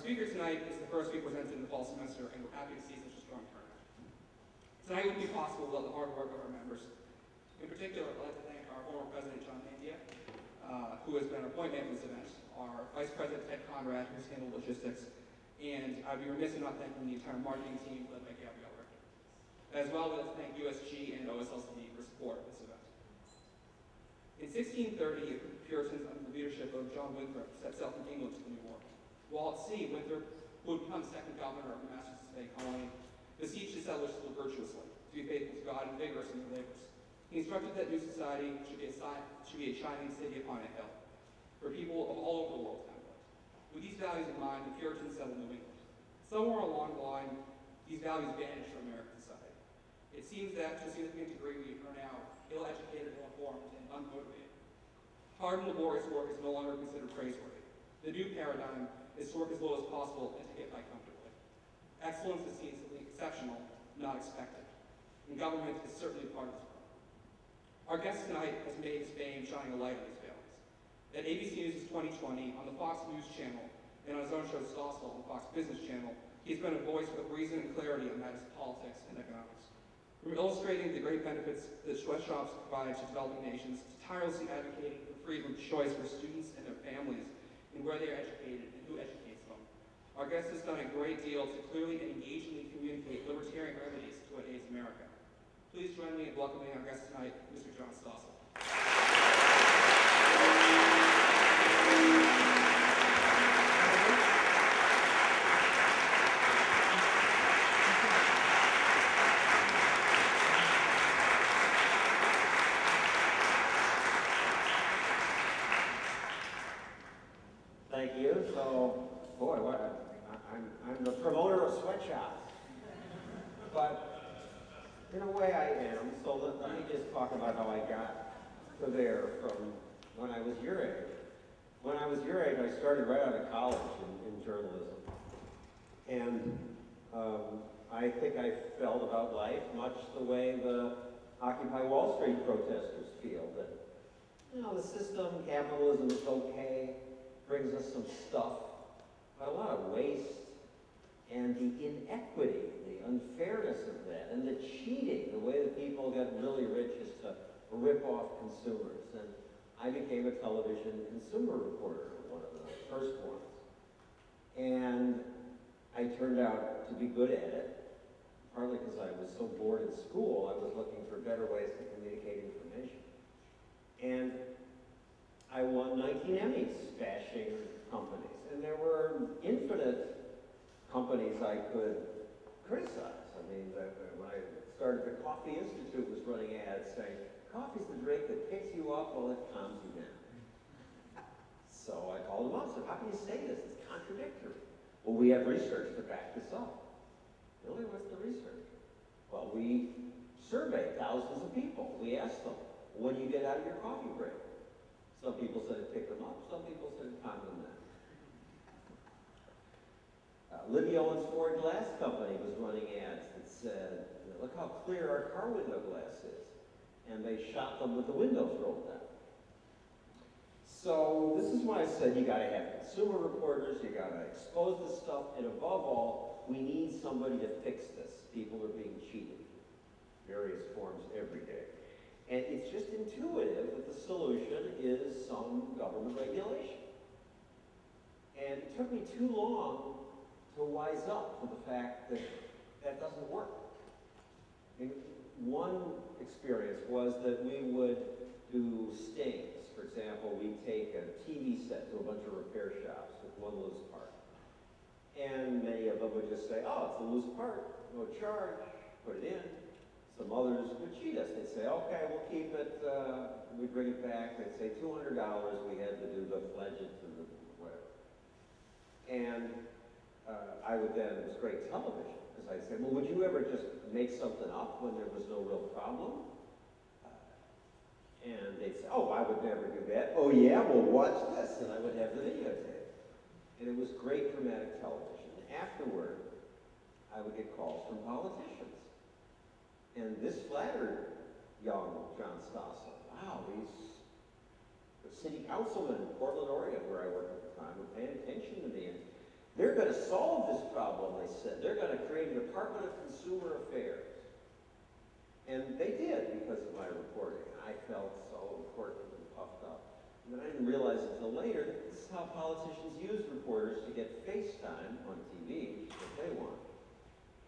speaker tonight is the first week presented in the fall semester, and we're happy to see such a strong turnout. Tonight wouldn't be possible without the hard work of our members. In particular, I'd like to thank our former president, John Mandia, who has been our point man for this event, our vice president, Ted Conrad, who's handled logistics, and I'd be remiss in not thanking the entire marketing team led by Gabrielle Richter. As well, we'd like to thank USG and OSLCD for support of this event. In 1630, Puritans under the leadership of John Winthrop set sail from England to the New World. While at sea, Winthrop, who would become the second governor of the Massachusetts Bay Colony, beseeched his settlers to live virtuously, to be faithful to God and vigorous in their labors. He instructed that new society should be a shining city upon a hill, where people of all over the world can live. With these values in mind, the Puritans settled New England. Somewhere along the line, these values vanished from American society. It seems that, to a significant degree, we are now ill-educated, ill-informed, and unmotivated. Hard and laborious work is no longer considered praiseworthy. The new paradigm is to work as low as possible and to get by comfortably. Excellence is seen as something exceptional, not expected. And government is certainly part of this problem. Our guest tonight has made his fame shining a light on these failings. At ABC News' 2020, on the Fox News channel, and on his own show Stossel on the Fox Business channel, he's been a voice with reason and clarity on matters of politics and economics. From illustrating the great benefits that sweatshops provide to developing nations, to tirelessly advocating for freedom of choice for students and their families in where they are educated and who educates them, our guest has done a great deal to clearly and engagingly communicate libertarian remedies to what aids America. Please join me in welcoming our guest tonight, Mr. John Stossel. Thank you. So, boy, I'm the promoter of sweatshops. But in a way I am. So let me just talk about how I got to there from when I was your age. When I was your age, I started right out of college in journalism. And I think I felt about life much the way the Occupy Wall Street protesters feel, that, you know, the system, capitalism is okay, brings us some stuff, but a lot of waste, and the inequity, the unfairness of that, and the cheating, the way that people get really rich is to rip off consumers. And I became a television consumer reporter, one of the first ones. And I turned out to be good at it, partly because I was so bored in school, I was looking for better ways to communicate information. And I won 19 Emmys bashing companies, and there were infinite companies I could criticize. I mean, when I started, the Coffee Institute was running ads saying, coffee's the drink that picks you up while it calms you down. So I called them up and said, how can you say this? It's contradictory. Well, we have research to back this up. Really, what's the research? Well, we surveyed thousands of people. We asked them, when do you get out of your coffee break? Some people said it picked them up, some people said it calmed them down. Libby Owens Ford Glass Company was running ads that said, look how clear our car window glass is. And they shot them with the windows rolled down. So this is why I said you gotta have consumer reporters, you gotta expose this stuff, and above all, we need somebody to fix this. People are being cheated in various forms every day. And it's just intuitive that the solution is some government regulation. And it took me too long to wise up to the fact that that doesn't work. I mean, one experience was that we would do stings. For example, we'd take a TV set to a bunch of repair shops with one loose part. And many of them would just say, oh, it's a loose part, no charge, put it in. Some others would cheat us. They'd say, okay, we'll keep it, we'd bring it back. They'd say $200, we had to do the fledge it to the whatever. And I would then, it was great television, because I'd say, well, would you ever just make something up when there was no real problem? And they'd say, oh, I would never do that. Oh yeah, well watch this, and I would have the videotape. And it was great dramatic television. And afterward, I would get calls from politicians. And this flattered young John Stossel. Wow, these the city councilmen in Portland, Oregon, where I worked at the time, were paying attention to me. They're going to solve this problem, they said. They're going to create a Department of Consumer Affairs. And they did because of my reporting. I felt so important and puffed up. And then I didn't realize until later that this is how politicians use reporters to get face time on TV, which is what they want.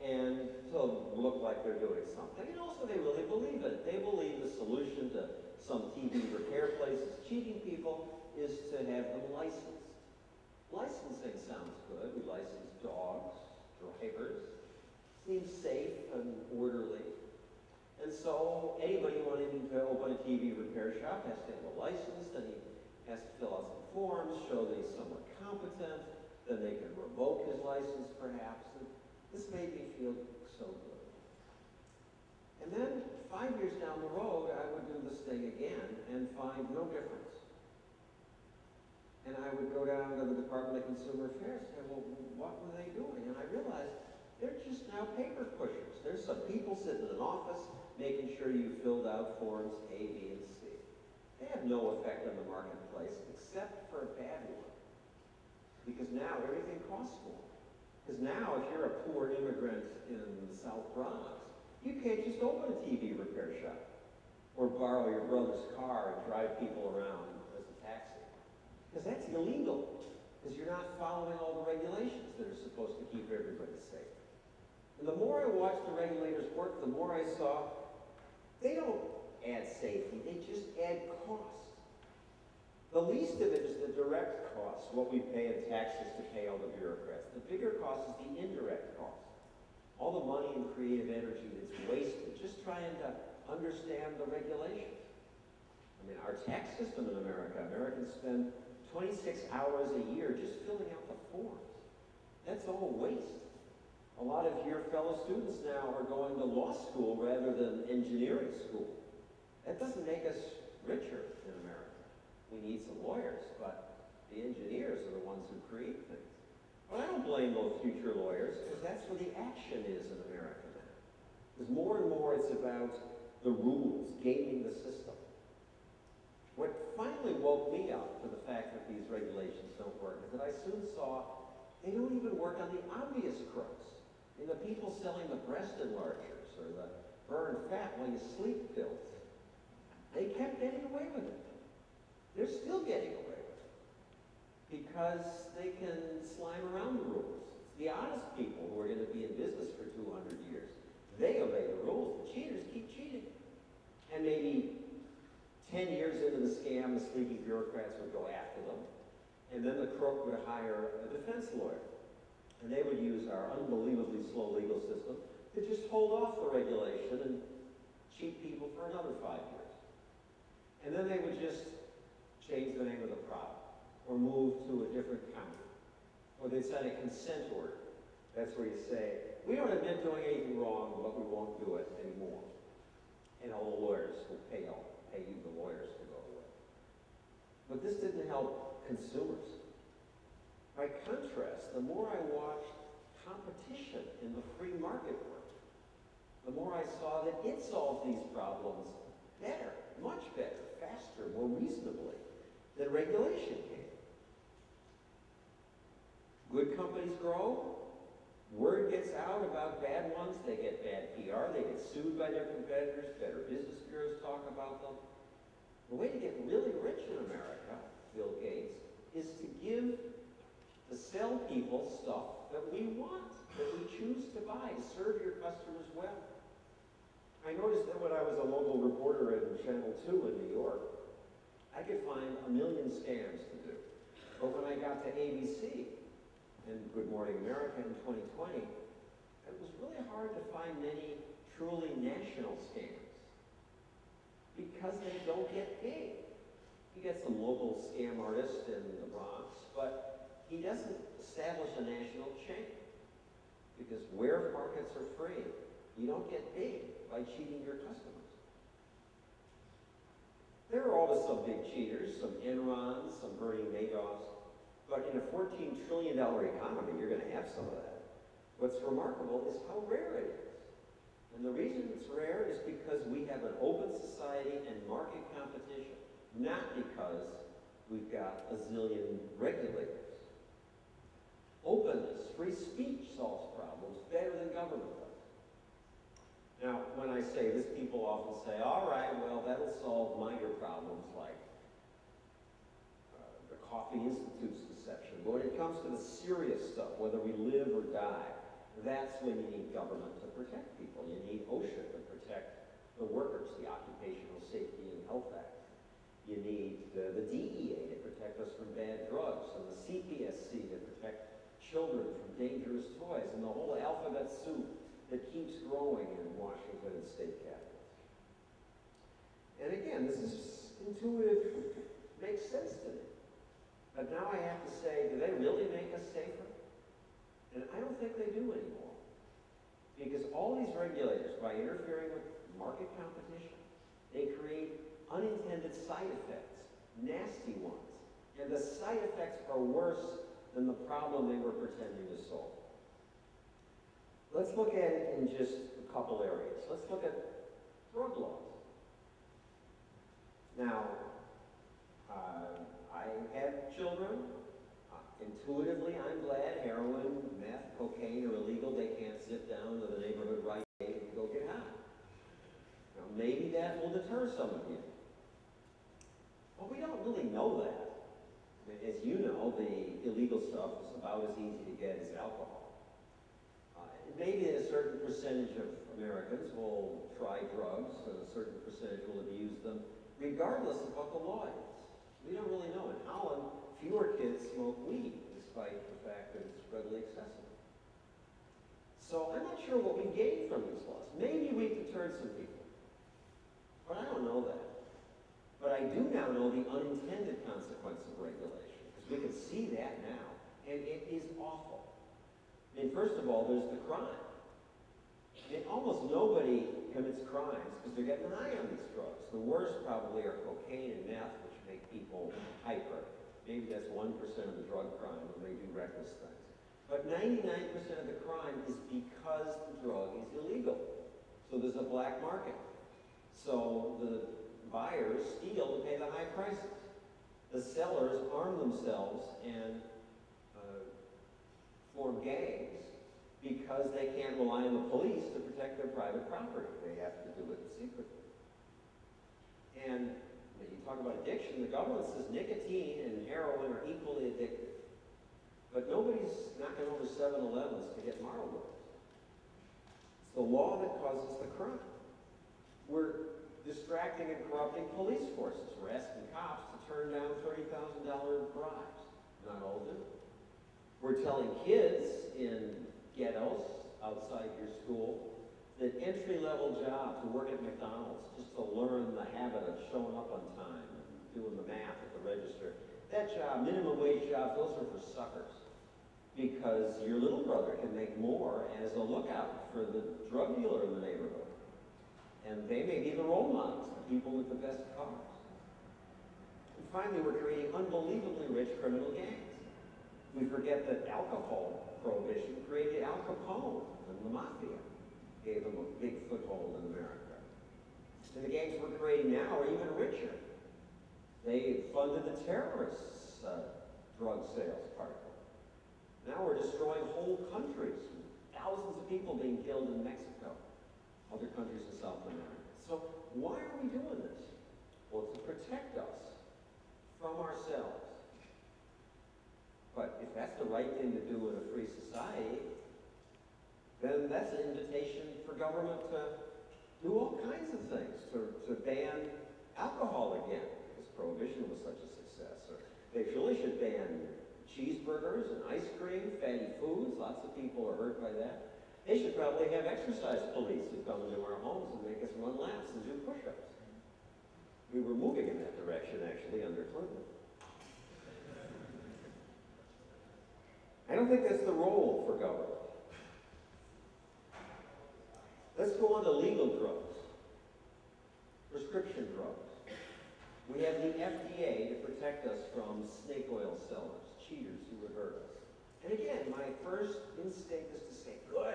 And so it look like they're doing something. And also they really believe it. They believe the solution to some TV repair places cheating people is to have them licensed. Licensing sounds good. We license dogs, drivers. Seems safe and orderly. And so anybody wanting to open a TV repair shop has to have a license, and he has to fill out some forms, show that he's somewhat competent, then they can revoke his license perhaps. And this made me feel so good. And then 5 years down the road, I would do this thing again and find no difference. And I would go down to the Department of Consumer Affairs and say, well, what were they doing? And I realized they're just now paper pushers. There's some people sitting in an office making sure you filled out forms A, B, and C. They have no effect on the marketplace except for a bad one. Because now everything costs more. Because now if you're a poor immigrant in the South Bronx, you can't just open a TV repair shop or borrow your brother's car and drive people around as a taxi. Because that's illegal. Because you're not following all the regulations that are supposed to keep everybody safe. And the more I watched the regulators work, the more I saw they don't add safety, they just add cost. The least of it is the direct cost, what we pay in taxes to pay all the bureaucrats. The bigger cost is the indirect cost. All the money and creative energy that's wasted just trying to understand the regulations. I mean, our tax system in America, Americans spend 26 hours a year just filling out the forms. That's all waste. A lot of your fellow students now are going to law school rather than engineering school. That doesn't make us richer in America. We need some lawyers, but the engineers are the ones who create things. But I don't blame those future lawyers, because that's where the action is in America now. Because more and more it's about the rules, gaming the system. What finally woke me up to the fact that these regulations don't work is that I soon saw they don't even work on the obvious crooks. The people selling the breast enlargers or the burn fat while you sleep pills. They kept getting away with it. They're still getting away with it because they can slime around the rules. It's the honest people who are going to be in business for 200 years. They obey the rules. The cheaters keep cheating. And maybe 10 years into the scam, the sleepy bureaucrats would go after them. And then the crook would hire a defense lawyer. And they would use our unbelievably slow legal system to just hold off the regulation and cheat people for another 5 years. And then they would just change the name of the product or move to a different county. Or they'd sign a consent order. That's where you say, we don't admit doing anything wrong, but we won't do it anymore. And all the lawyers will pay you the lawyers to go away. But this didn't help consumers. By contrast, the more I watched competition in the free market work, the more I saw that it solved these problems better, much better, faster, more reasonably than regulation can. Good companies grow, word gets out about bad ones, they get bad PR, they get sued by their competitors, better business bureaus talk about them. The way to get really rich in America, Bill Gates, is to sell people stuff that we want, that we choose to buy, to serve your customers well. I noticed that when I was a local reporter at Channel 2 in New York, I could find a million scams to do. But when I got to ABC and Good Morning America in 2020, it was really hard to find many truly national scams because they don't get paid. You get some local scam artist in the Bronx, but he doesn't establish a national chain because where markets are free, you don't get paid by cheating your customers. There are always some big cheaters, some Enrons, some Bernie Madoffs, but in a $14 trillion economy, you're going to have some of that. What's remarkable is how rare it is. And the reason it's rare is because we have an open society and market competition, not because we've got a zillion regulators. Open free speech solves problems better than government does. Now, when I say this, people often say, all right, well, that'll solve minor problems like the Coffee Institute's deception. But when it comes to the serious stuff, whether we live or die, that's when you need government to protect people. You need OSHA to protect the workers, the Occupational Safety and Health Act. You need the DEA to protect us from bad drugs, and the CPSC to protect children from dangerous toys, and the whole alphabet soup that keeps growing in Washington and state capitals. And again, this is intuitive, makes sense to me. But now I have to say, do they really make us safer? And I don't think they do anymore. Because all these regulators, by interfering with market competition, they create unintended side effects, nasty ones. And the side effects are worse than the problem they were pretending to solve. Let's look at it in just a couple areas. Let's look at drug laws. Now, I have children. Intuitively, I'm glad heroin, meth, cocaine are illegal. They can't sit down to the neighborhood Rite Aid and go get high. Now, maybe that will deter some of you. But we don't really know that. I mean, as you know, the illegal stuff is about as easy to get as alcohol. Maybe a certain percentage of Americans will try drugs, and a certain percentage will abuse them, regardless of what the law is. We don't really know. In Holland, fewer kids smoke weed, despite the fact that it's readily accessible. So I'm not sure what we gain from these laws. Maybe we deterred some people, but I don't know that. But I do now know the unintended consequence of regulation, because we can see that now, and it is awful. I mean, first of all, there's the crime. I mean, almost nobody commits crimes because they're getting high on these drugs. The worst probably are cocaine and meth, which make people hyper. Maybe that's 1% of the drug crime when they do reckless things. But 99% of the crime is because the drug is illegal. So there's a black market. So the buyers steal to pay the high prices. The sellers arm themselves and form gangs because they can't rely on the police to protect their private property. They have to do it secretly. And when you talk about addiction, the government says nicotine and heroin are equally addictive. But nobody's knocking over 7-Elevens to get Marlboros. It's the law that causes the crime. We're distracting and corrupting police forces. We're asking cops to turn down $30,000 bribes. Not all do. We're telling kids in ghettos outside your school that entry-level job to work at McDonald's, just to learn the habit of showing up on time and doing the math at the register, that job, minimum wage jobs, those are for suckers. Because your little brother can make more as a lookout for the drug dealer in the neighborhood. And they may be the role models, the people with the best cars. And finally, we're creating unbelievably rich criminal gangs. We forget that alcohol prohibition created Al Capone and the mafia, gave them a big foothold in America. And the gangs we're creating now are even richer. They funded the terrorists' drug sales partly. Now we're destroying whole countries, thousands of people being killed in Mexico, other countries in South America. So why are we doing this? Well, to protect us from ourselves. But if that's the right thing to do in a free society, then that's an invitation for government to do all kinds of things, to ban alcohol again, because prohibition was such a success. Or they really should ban cheeseburgers and ice cream, fatty foods. Lots of people are hurt by that. They should probably have exercise police who come into our homes and make us run laps and do push-ups. We were moving in that direction, actually, under Clinton. I don't think that's the role for government. Let's go on to legal drugs, prescription drugs. We have the FDA to protect us from snake oil sellers, cheaters who would hurt us. And again, my first instinct is to say, good,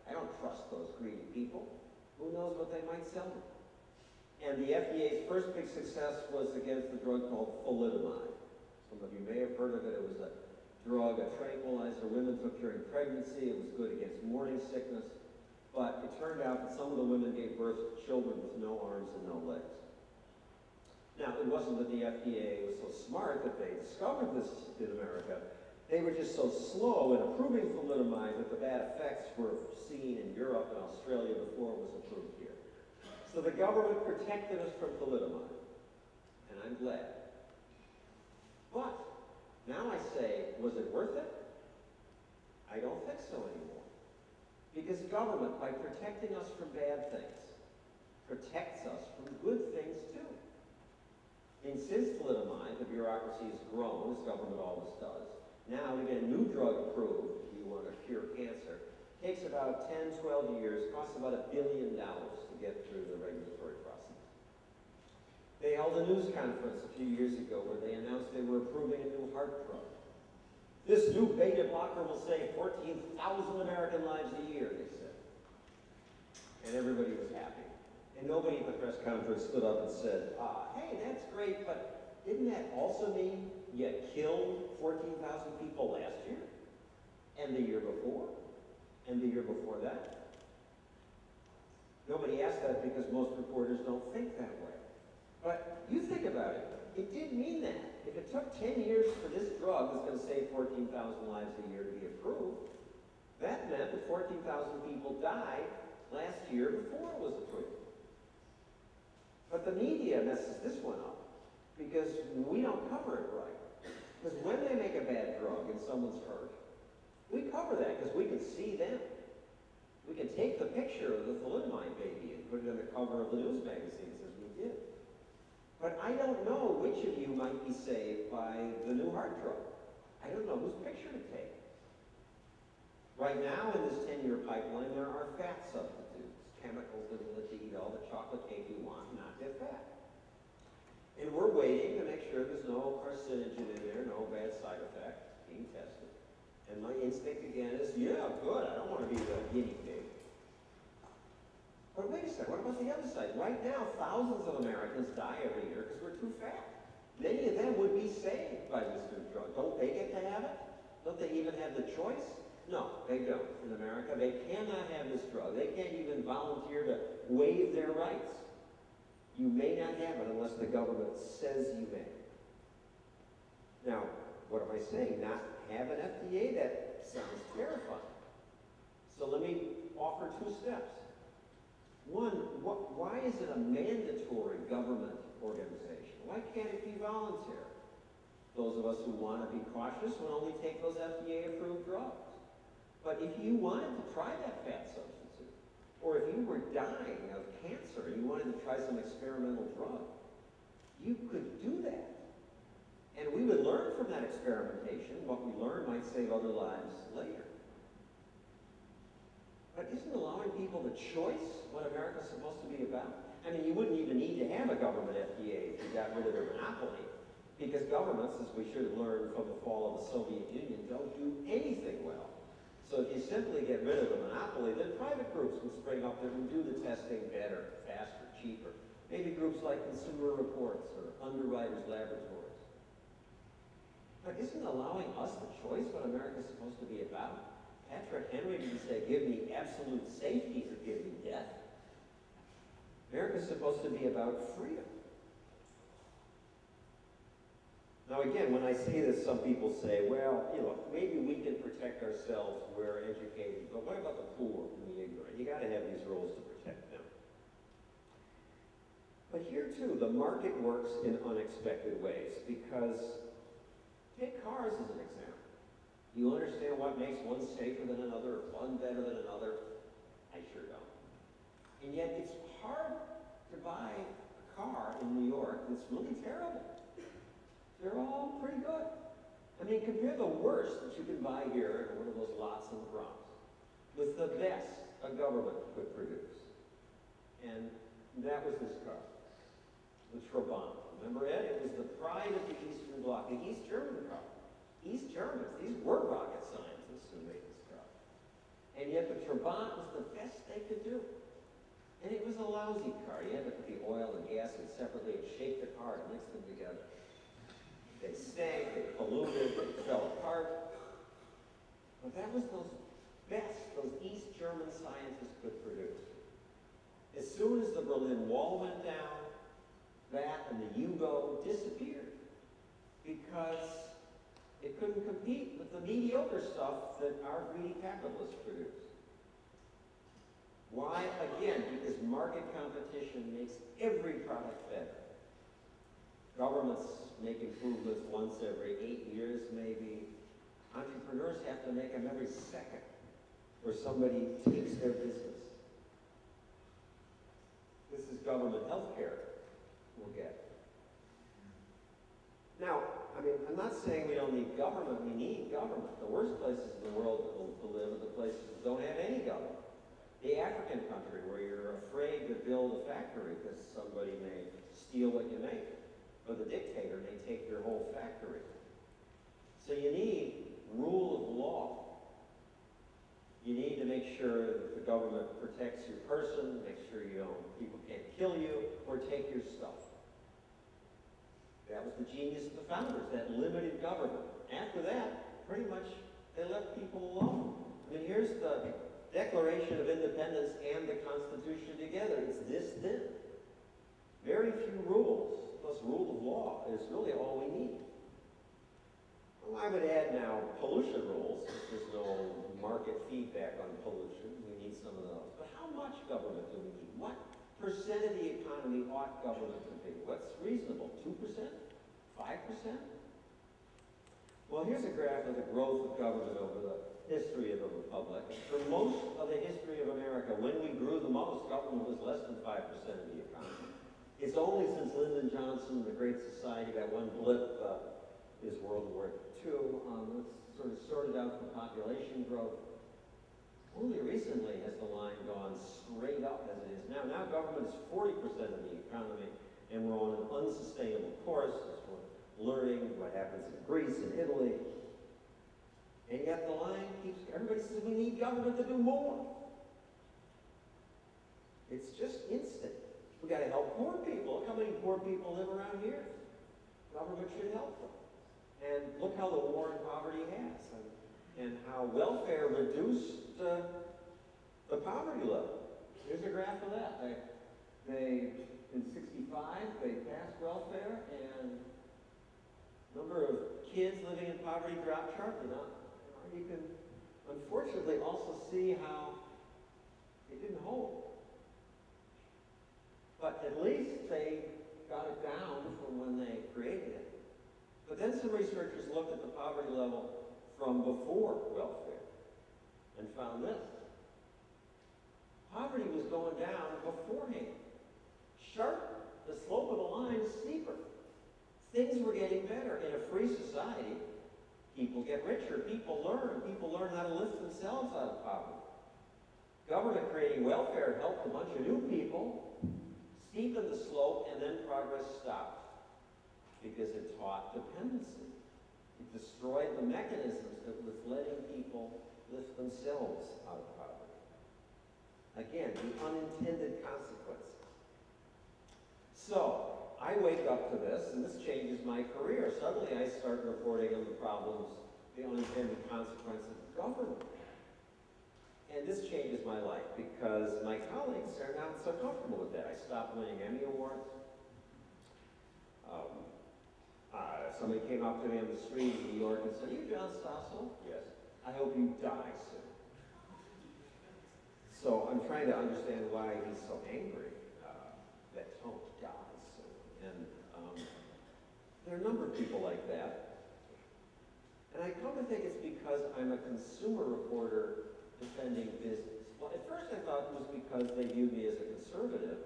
I don't trust those greedy people. Who knows what they might sell me? And the FDA's first big success was against a drug called thalidomide. Some of you may have heard of it. It was a drug, a tranquilizer women took during pregnancy. It was good against morning sickness. But it turned out that some of the women gave birth to children with no arms and no legs. Now, it wasn't that the FDA was so smart that they discovered this in America. They were just so slow in approving thalidomide that the bad effects were seen in Europe and Australia before it was approved here. So the government protected us from thalidomide, and I'm glad. But now I say, was it worth it? I don't think so anymore. Because government, by protecting us from bad things, protects us from good things too. And since thalidomide, the bureaucracy has grown, as government always does. Now, to get a new drug approved, if you want to cure cancer, takes about 10, 12 years, costs about $1 billion to get through the regulatory process. They held a news conference a few years ago where they announced they were approving a new heart drug. This new beta blocker will save 14,000 American lives a year, they said. And everybody was happy. And nobody at the press conference stood up and said, hey, that's great, but didn't that also mean you killed 14,000 people last year? And the year before? And the year before that? Nobody asked that because most reporters don't think that way. But you think about it. It did mean that. If it took 10 years for this drug that's going to save 14,000 lives a year to be approved, that meant that 14,000 people died last year before it was approved. But the media messes this one up because we don't cover it right. Because when they make a bad drug and someone's hurt, we cover that because we can see them. We can take the picture of the thalidomide baby and put it on the cover of the news magazines as we did. But I don't know which of you might be saved by the new heart drug. I don't know whose picture to take. Right now in this 10-year pipeline, there are fat substitutes, chemicals that will let you eat all the chocolate cake you want and not get fat. And we're waiting to make sure there's no carcinogen in there, no bad side effect being tested. And my instinct again is, yeah, good, I don't want to be the guinea pig. But wait a second, what about the other side? Right now, thousands of Americans die every year because we're too fat. Many of them would be saved by this new drug. Don't they get to have it? Don't they even have the choice? No, they don't. In America, they cannot have this drug. They can't even volunteer to waive their rights. You may not have it unless the government says you may. Now, what am I saying? Not have an FDA? That sounds terrifying. So let me offer two steps. One, why is it a mandatory government organization? Why can't it be voluntary? Those of us who want to be cautious will only take those FDA-approved drugs. But if you wanted to try that fat substitute, or if you were dying of cancer and you wanted to try some experimental drug, you could do that. And we would learn from that experimentation. What we learn might save other lives later. But isn't allowing people the choice what America's supposed to be about? I mean, you wouldn't even need to have a government FDA if you got rid of their monopoly, because governments, as we should have learned from the fall of the Soviet Union, don't do anything well. So if you simply get rid of the monopoly, then private groups would spring up that would do the testing better, faster, cheaper. Maybe groups like Consumer Reports or Underwriters Laboratories. But isn't allowing us the choice what America's supposed to be about? Patrick Henry didn't say, give me absolute safety or give me death. America's supposed to be about freedom. Now again, when I say this, some people say, well, you know, maybe we can protect ourselves, we're educated, but what about the poor and the ignorant? You gotta have these rules to protect them. But here too, the market works in unexpected ways because, take cars as an example. You understand what makes one safer than another, or one better than another? I sure don't. And yet it's hard to buy a car in New York that's really terrible. They're all pretty good. I mean, compare the worst that you can buy here in one of those lots in the Bronx with the best a government could produce. And that was this car, the Trabant. Remember it? It was the pride of the Eastern Bloc, the East German car. East Germans, these were rocket scientists who made this car. And yet the Trabant was the best they could do. And it was a lousy car. You had to put the oil and gas in separately and shake the car and mix them together. They stank, they polluted, they fell apart. But that was those East German scientists could produce. As soon as the Berlin Wall went down, that and the Yugo disappeared because it couldn't compete with the mediocre stuff that our greedy capitalists produce. Why? Again, because market competition makes every product better. Governments make improvements once every 8 years, maybe. Entrepreneurs have to make them every second, or somebody takes their business. This is government health care we'll get. Now, I mean, I'm not saying we don't need government. We need government. The worst places in the world to live are the places that don't have any government. The African country where you're afraid to build a factory because somebody may steal what you make, or the dictator may take your whole factory. So you need rule of law. You need to make sure that the government protects your person, make sure people can't kill you or take your stuff. That was the genius of the founders, that limited government. After that, pretty much they left people alone. I mean, here's the Declaration of Independence and the Constitution together. It's this thin. Very few rules, plus rule of law is really all we need. Well, I would add now pollution rules. There's no market feedback on pollution. We need some of those. But how much government do we need? What percent of the economy ought government to be? What's reasonable? 2%? 5%? Well, here's a graph of the growth of government over the history of the Republic. For most of the history of America, when we grew the most, government was less than 5% of the economy. It's only since Lyndon Johnson, the Great Society, that one blip is World War II, it's sort of sorted out for population growth. Only recently has the line gone straight up as it is now. Now government is 40% of the economy, and we're on an unsustainable course as we're learning what happens in Greece and Italy. And yet the line keeps, everybody says we need government to do more. It's just instant. We got to help poor people. Look how many poor people live around here. Government should help them. And look how the war on poverty has, and how welfare reduced the poverty level. Here's a graph of that. They in '65, they passed welfare, and number of kids living in poverty dropped sharply. Now, you can unfortunately also see how it didn't hold. But at least they got it down from when they created it. But then some researchers looked at the poverty level from before welfare and found this. Poverty was going down beforehand. Sharp, the slope of the line is steeper. Things were getting better. In a free society, people get richer, people learn how to lift themselves out of poverty. Government creating welfare helped a bunch of new people, steepened the slope, and then progress stopped because it taught dependency. It destroyed the mechanisms that was letting people lift themselves out of poverty. Again, the unintended consequences. So, I wake up to this, and this changes my career. Suddenly I start reporting on the problems, the unintended consequences of government. And this changes my life because my colleagues are not so comfortable with that. I stopped winning Emmy Awards. Somebody came up to me on the street in New York and said, "Are you John Stossel?" "Yes." "I hope you die soon." So I'm trying to understand why he's so angry that Tone dies soon. And there are a number of people like that. And I come to think it's because I'm a consumer reporter defending business. Well, at first I thought it was because they viewed me as a conservative,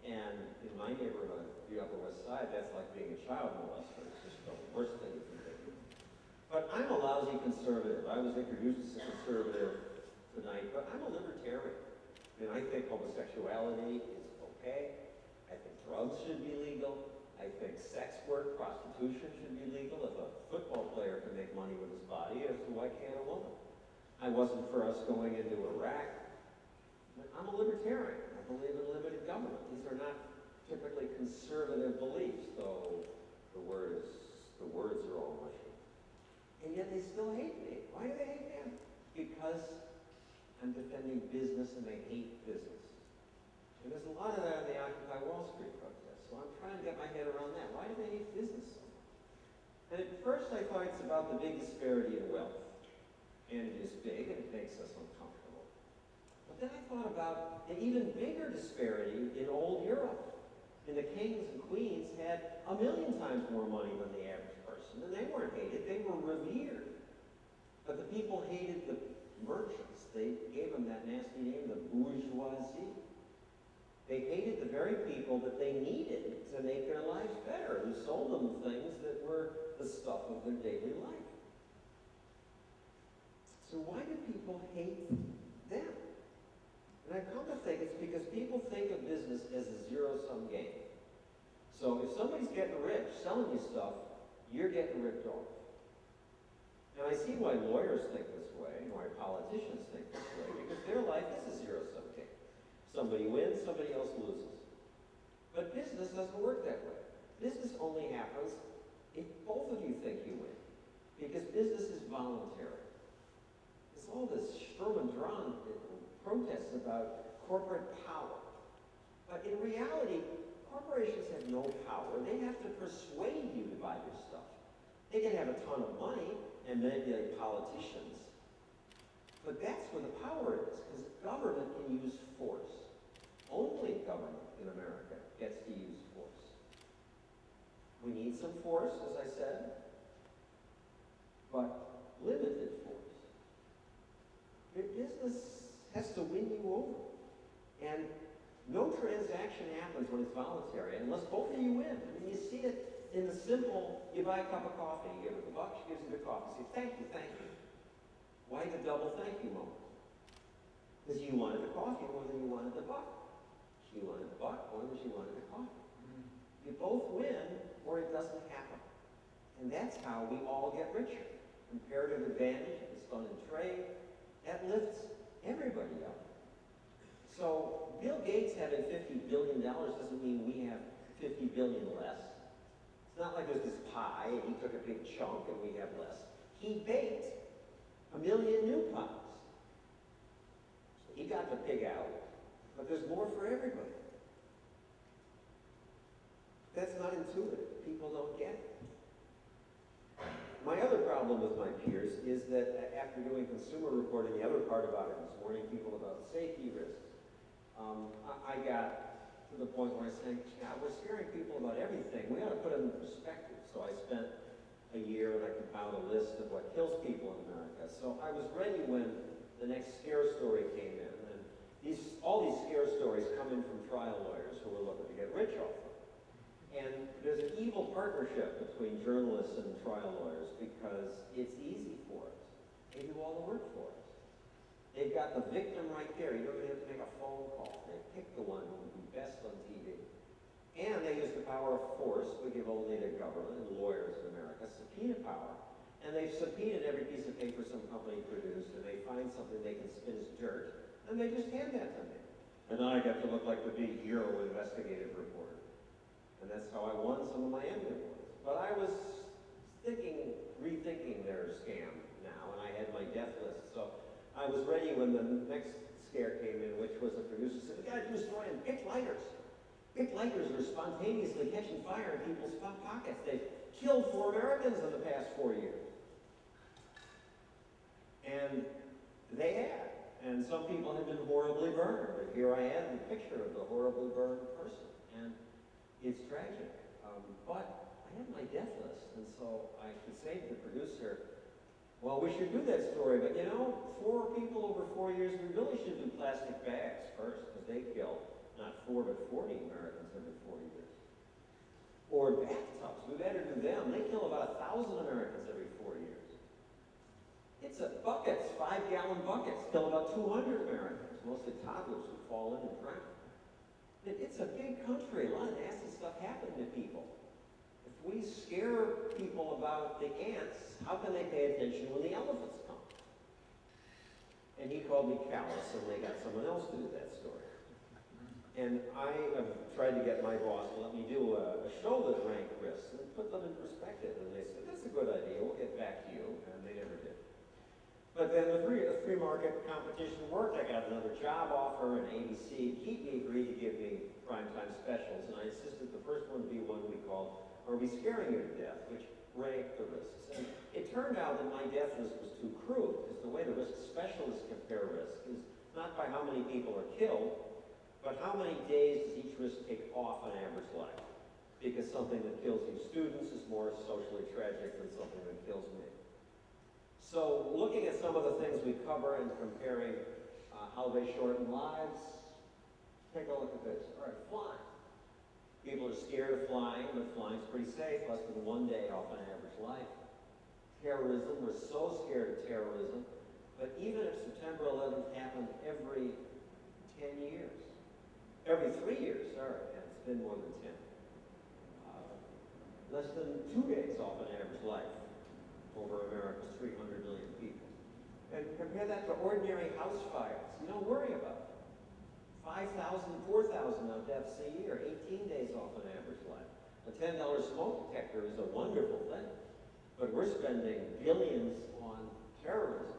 and in my neighborhood, the Upper West Side, that's like being a child molester. It's just the worst thing you can do. But I'm a lousy conservative. I was introduced as a conservative tonight, but I'm a libertarian. And I think homosexuality is okay. I think drugs should be legal. I think sex work, prostitution should be legal. If a football player can make money with his body, so why can't a woman? I wasn't for us going into Iraq. But I'm a libertarian. I believe in limited government. These are not typically conservative beliefs, though the words are any business and they hate business. And there's a lot of that in the Occupy Wall Street protests. So I'm trying to get my head around that. Why do they hate business so much? And at first I thought it's about the big disparity in wealth. And it is big and it makes us uncomfortable. But then I thought about an even bigger disparity in old Europe. And the kings and queens had 1,000,000 times more money than the average person. And they weren't hated, they were revered. But the people hated the merchants. They gave them that nasty name, the bourgeoisie. They hated the very people that they needed to make their lives better, who sold them things that were the stuff of their daily life. So why do people hate them? And I've come to think it's because people think of business as a zero-sum game. So if somebody's getting rich selling you stuff, you're getting ripped off. And I see why lawyers think this way, and why politicians think this way, because their life is a zero-sum game. Somebody wins, somebody else loses. But business doesn't work that way. Business only happens if both of you think you win, because business is voluntary. It's all this Sturm und Drang protests about corporate power. But in reality, corporations have no power. They have to persuade you to buy their stuff. They can have a ton of money and manipulate politicians. But that's where the power is, because government can use force. Only government in America gets to use force. We need some force, as I said, but limited force. Your business has to win you over. And no transaction happens when it's voluntary unless both of you win. I mean, you see it in the simple, you buy a cup of coffee, you give her the buck, she gives you the coffee. You say, thank you, thank you. Why the double thank you moment? Because you wanted the coffee more than you wanted the buck. She wanted the buck more than she wanted the coffee. You both win or it doesn't happen. And that's how we all get richer. Comparative advantage, it's done in trade, that lifts everybody up. So Bill Gates having $50 billion doesn't mean we have 50 billion less. It's not like there's this pie and he took a big chunk and we have less. He baked 1 million new pies. He got the pig out, but there's more for everybody. That's not intuitive. People don't get it. My other problem with my peers is that after doing consumer reporting, the other part about it was warning people about safety risks. I got to the point where I said, yeah, we're scaring people about everything. We ought to put it in perspective. So I spent a year and I compiled a list of what kills people in America. So I was ready when the next scare story came in. And all these scare stories come in from trial lawyers who are looking to get rich off them. And there's an evil partnership between journalists and trial lawyers because it's easy for us. They do all the work for us. They've got the victim right there. You don't even have to make a phone call. They pick the one who will be best on TV. And they use the power of force we give only to government and lawyers in America, subpoena power. And they've subpoenaed every piece of paper some company produced, and they find something they can spin as dirt, and they just hand that to me. And then I get to look like the big hero investigative reporter. And that's how I won some of my Emmy awards. But I was rethinking their scam now, and I had my death list. So I was ready when the next scare came in, which was a producer said, we gotta do a story on pick lighters. Pick lighters are spontaneously catching fire in people's pockets. They've killed 4 Americans in the past 4 years. And they had. And some people have been horribly burned. And here I am, the picture of the horribly burned person. And it's tragic. But I have my death list. And so I could say to the producer, well, we should do that story, but you know, 4 people over 4 years, we really should do plastic bags first, because they kill not 4, but 40 Americans every 4 years. Or bathtubs, we better do them. They kill about 1,000 Americans every 4 years. It's buckets, 5-gallon buckets, kill about 200 Americans, mostly toddlers who fall in and drown. It's a big country, a lot of nasty stuff happening to people. If we scare people about the ants, how can they pay attention when the elephants come? And he called me callous, and they got someone else to do that story. And I have tried to get my boss to let me do a show that ranked risks and put them in perspective. And they said, that's a good idea, we'll get back to you. And they never did. But then the free market competition worked. I got another job offer, and ABC agreed to give me primetime specials, and I insisted the first one be one we called "Are We Scaring You to Death?" which ranked the risks. And it turned out that my death list was too crude, because the way the risk specialists compare risk is not by how many people are killed, but how many days does each risk take off an average life. Because something that kills you students is more socially tragic than something that kills me. So looking at some of the things we cover and comparing how they shorten lives, take a look at this. All right, flying. People are scared of flying, but flying's pretty safe, less than 1 day off an average life. Terrorism, we're so scared of terrorism, but even if September 11th happened every 10 years, every 3 years, sorry, and it's been more than 10, less than 2 days off an average life over America's 300 million people. And compare that to ordinary house fires. You don't worry about it. 5,000, 4,000 now deaths a year, 18 days off an average life. A $10 smoke detector is a wonderful thing, but we're spending billions on terrorism.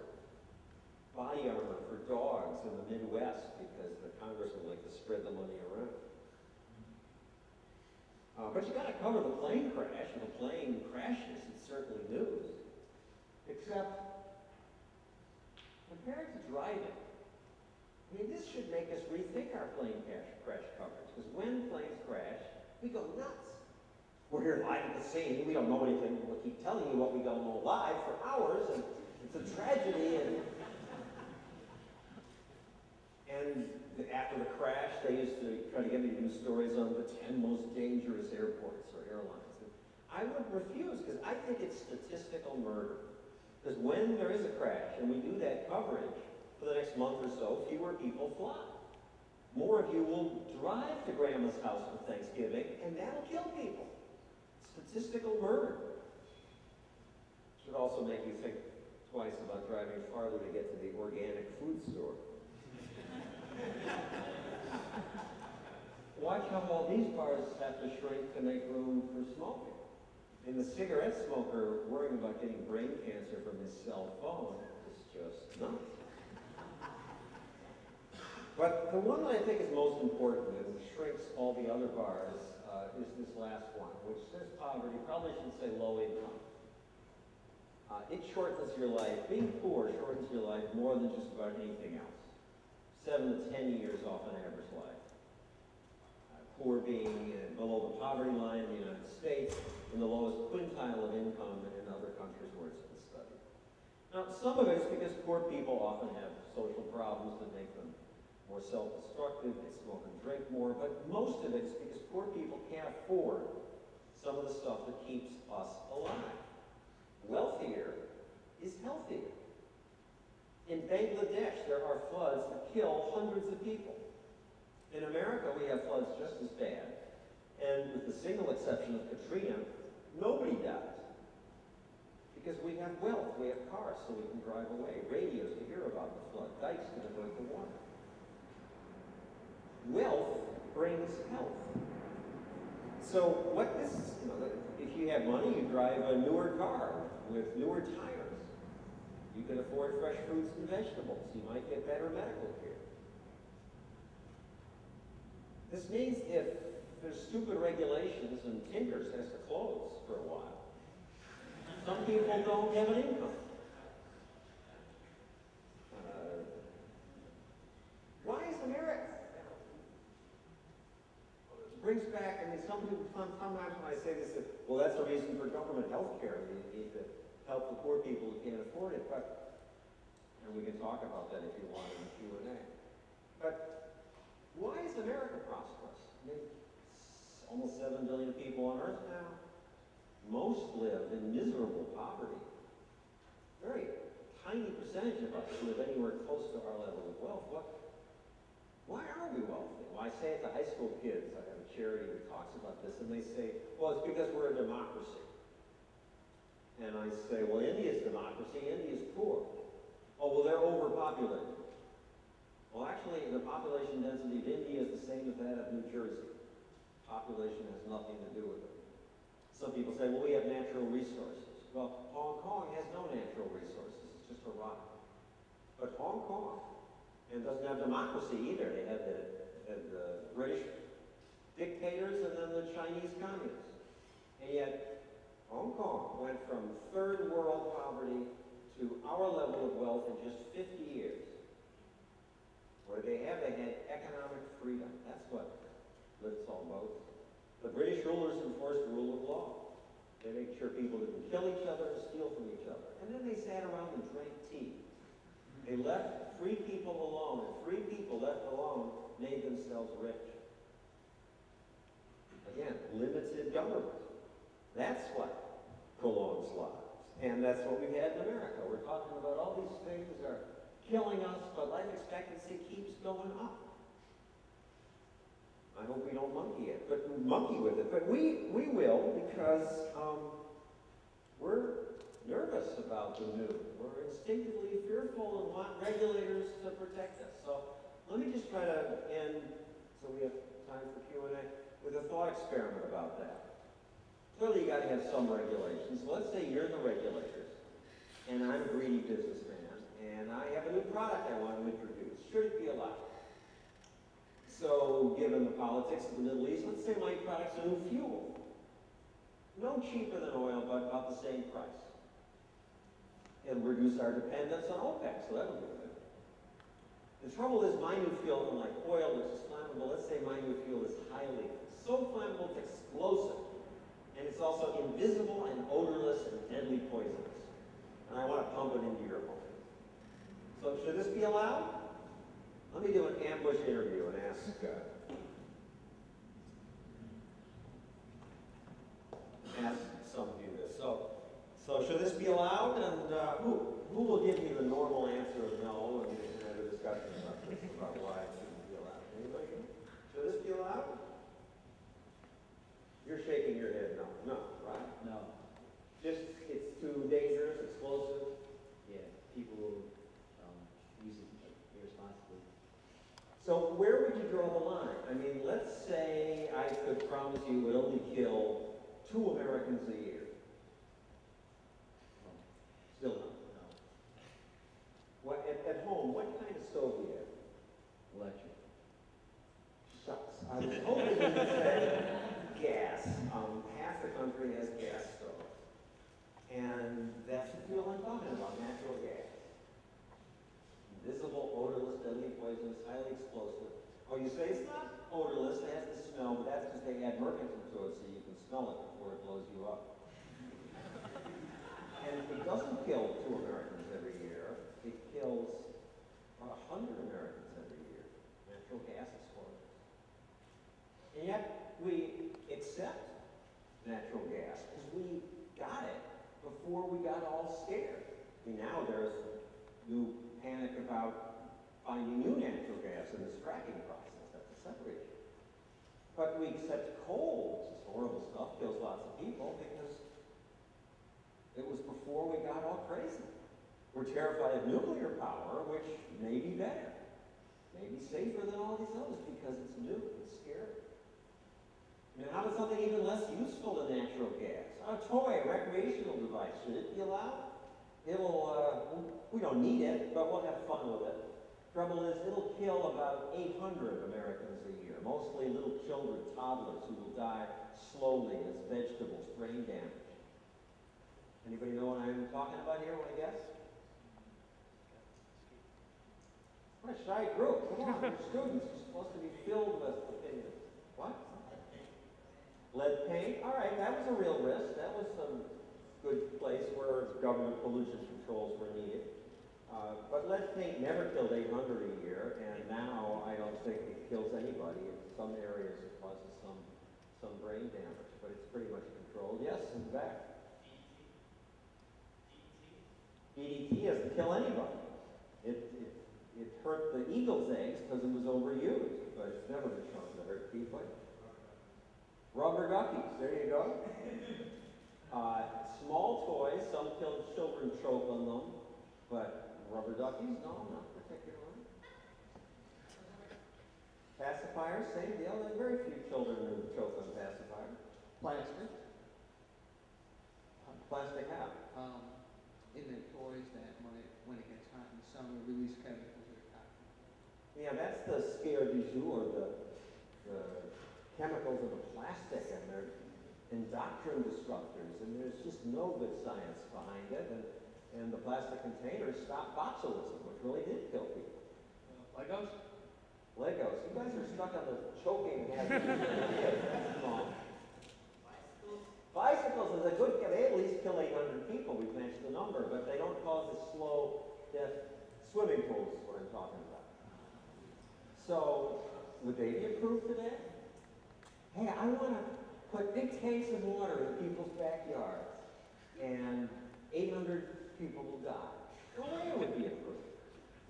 Body armor for dogs in the Midwest because the congressmen like to spread the money around. But you got to cover the plane crash, and the plane crashes, it's certainly news. Except, compared to driving, I mean, this should make us rethink our plane crash coverage, because when planes crash, we go nuts. We're here live at the scene, we don't know anything, we'll keep telling you what we don't know live for hours, and it's a tragedy, and after the crash, they used to try to get me to do stories on the 10 most dangerous airports or airlines. And I would refuse, because I think it's statistical murder. Because when there is a crash, and we do that coverage, for the next month or so, fewer people fly. More of you will drive to Grandma's house for Thanksgiving, and that'll kill people. Statistical murder. Should also make you think twice about driving farther to get to the organic food store. Watch how all these bars have to shrink to make room for smoking. And the cigarette smoker worrying about getting brain cancer from his cell phone is just nuts. But the one that I think is most important and shrinks all the other bars is this last one, which says poverty. Probably should say low income. It shortens your life. Being poor shortens your life more than just about anything else. 7 to 10 years off an average life. Poor being below the poverty line in the United States, in the lowest quintile of income in other countries where it's been studied. Now, some of it is because poor people often have social problems that make them more self-destructive, they smoke and drink more, but most of it is because poor people can't afford some of the stuff that keeps us alive. Wealthier is healthier. In Bangladesh, there are floods that kill hundreds of people. In America, we have floods just as bad, and with the single exception of Katrina, nobody dies. Because we have wealth, we have cars so we can drive away, radios to hear about the flood, dikes to divert the water. Wealth brings health. So what this, if you have money, you drive a newer car with newer tires. You can afford fresh fruits and vegetables. You might get better medical care. This means if there's stupid regulations and Tinkers has to close for a while, some people don't have an income. Why is America? It brings back, I mean, some people, sometimes when I say this, well, that's the reason for government health care. You need to help the poor people who can't afford it, and we can talk about that if you want in the Q&A. But why is America prosperous? I mean, almost 7 billion people on Earth now. Most live in miserable poverty. Very tiny percentage of us live anywhere close to our level of wealth. Why are we wealthy? Well, I say it to high school kids. I have a charity that talks about this, and they say, well, it's because we're a democracy. And I say, well, India's democracy, India's poor. Oh, well, they're overpopulated. Well, actually, the population density of India is the same as that of New Jersey. Population has nothing to do with it. Some people say, well, we have natural resources. Well, Hong Kong has no natural resources. It's just a rock. But Hong Kong, and doesn't have democracy either. They had the British dictators and then the Chinese communists. And yet, Hong Kong went from third world poverty to our level of wealth in just 50 years. What did they have? They had economic freedom. That's what lifts all boats. The British rulers enforced the rule of law. They made sure people didn't kill each other and steal from each other. And then they sat around and drank tea. They left free people alone, and free people left alone made themselves rich. Again, limited government. That's what prolongs lives. And that's what we've had in America. We're talking about all these things are killing us, but life expectancy keeps going up. I hope we don't monkey with it, but we will because we're nervous about the new. We're instinctively fearful and want regulators to protect us. So let me just try to end, so we have time for Q&A, with a thought experiment about that. Clearly you got to have some regulations. So let's say you're the regulators, and I'm a greedy businessman, and I have a new product I want to introduce. Should it be allowed? So given the politics of the Middle East, let's say my product's a new fuel. No cheaper than oil, but about the same price. It'll reduce our dependence on OPEC, so that'll be good. The trouble is my new fuel, unlike oil, which is flammable, let's say my new fuel is so flammable it's explosive. And it's also invisible and odorless and deadly poisonous. And I want to pump it into your home. So should this be allowed? Let me do an ambush interview and ask some of you this. So should this be allowed? And who will give me the normal answer of no and have a discussion about this, about why it shouldn't be allowed? Anybody? Should this be allowed? You're shaking your head no. No, right? No. Just, it's too dangerous, explosive? Yeah, people will use it irresponsibly. So where would you draw the line? I mean, let's say I could promise you it would only kill 2 Americans a year. Still not? No. What, at home, what kind of stove do you have? Electric. Shucks. I was hoping you would say gas. Half the country has gas stoves. And that's the fuel I'm talking about, natural gas. Invisible, odorless, deadly, poisonous, highly explosive. Oh, you say it's not odorless, it has the smell, but that's because they add mercury to it so you can smell it before it blows you up. And it doesn't kill 2 Americans every year. It kills about 100 Americans every year. Natural gas explosions. And yet we accept natural gas because we got it before we got all scared. I mean, now there's new panic about finding new natural gas in this fracking process. That's a separate issue. But we accept coal, which is horrible stuff, kills lots of people, because it was before we got all crazy. We're terrified of nuclear power, which may be better, may be safer than all these others because it's new, it's scary. I mean, how about something even less useful than natural gas? A toy, a recreational device, should it be allowed? We don't need it, but we'll have fun with it. Trouble is, it'll kill about 800 Americans a year, mostly little children, toddlers, who will die slowly as vegetables, brain damage. Anybody know what I'm talking about here, want to guess? What a shy group. Come on, you're students. You're supposed to be filled with opinions. What? Lead paint? All right, that was a real risk. That was a good place where government pollution controls were needed. But lead paint never killed 800 a year, and now I don't think it kills anybody. In some areas it causes some brain damage, but it's pretty much controlled. Yes, in the back. DDT doesn't kill anybody. It hurt the eagle's eggs because it was overused, but it's never been shown to hurt people. Rubber duckies, there you go. Small toys, some children choke on them, but rubber duckies, no, not particularly. Pacifiers, same deal. There are very few children who choke on pacifiers. Plastic. Plastic how? in their toys that when it gets hot in the summer, release chemicals that are toxic. Yeah, that's the scare du jour, the chemicals in the plastic, and they're endocrine disruptors, and there's just no good science behind it, and the plastic containers stopped botulism, which really did kill people. Legos? Legos. You guys are stuck on the choking hazard. That's wrong. Bicycles is a good, they at least kill 800 people, we've matched the number, but they don't cause the slow death. Swimming pools is what I'm talking about. So, would they be approved today? Hey, I want to put big tanks of water in people's backyards, and 800 people will die. No way it would be approved.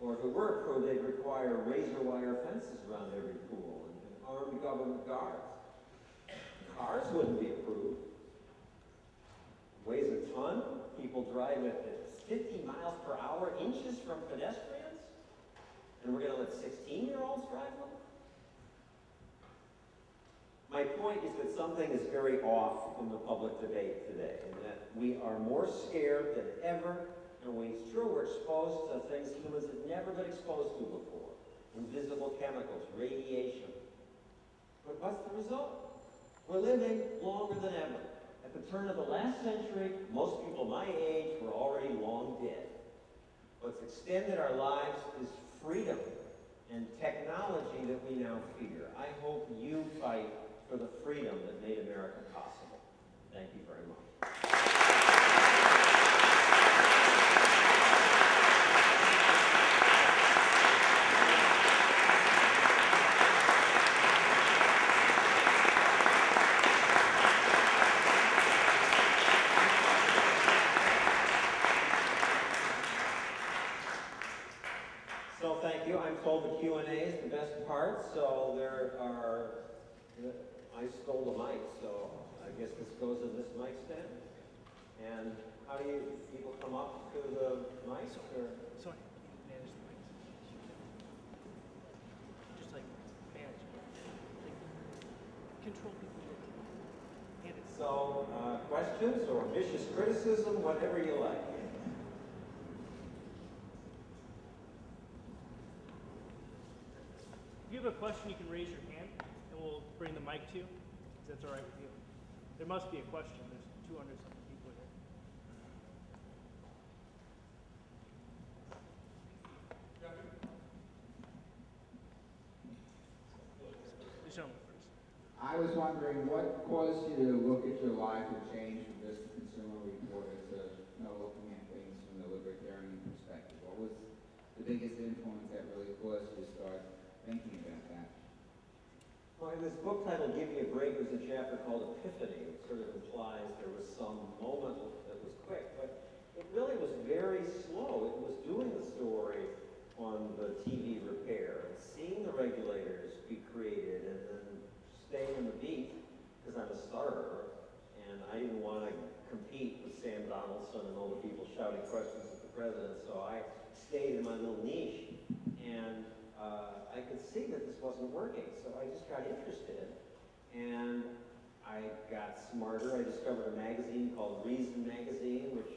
Or if it were approved, they'd require razor wire fences around every pool and armed government guards. Cars wouldn't be approved. Weighs a ton. People drive at 50 miles per hour, inches from pedestrians, and we're going to let 16-year-olds drive them? My point is that something is very off in the public debate today, and that we are more scared than ever, and when it's true, we're exposed to things humans have never been exposed to before. Invisible chemicals, radiation. But what's the result? We're living longer than ever. At the turn of the last century, most people my age were already long dead. What's extended our lives is freedom and technology that we now fear. I hope you fight for the freedom that made America possible. Thank you very much. So thank you. I'm told the Q&A is the best part, so I stole the mic, so I guess this goes in this mic stand. And how do people come up to the mic? Sorry, manage the mics. Just like manage it. Like, control people. Hand it. So, questions or vicious criticism, whatever you like. If you have a question, you can raise your hand, and we'll bring the mic to you, if that's all right with you. There must be a question. There's 200-something people here. The gentleman first. I was wondering what caused you to look at your life and change from just a consumer reporter to looking at things from the libertarian perspective? What was the biggest influence that really caused you to start thinking about that? Well, in this book titled Give Me a Break, there's a chapter called Epiphany. It sort of implies there was some moment that was quick, but it really was very slow. It was doing the story on the TV repair and seeing the regulators be created and then staying in the beat, because I'm a starter, and I didn't want to compete with Sam Donaldson and all the people shouting questions at the president, so I stayed in my little niche, and I could see that this wasn't working, so I just got interested, and I got smarter. I discovered a magazine called Reason Magazine, which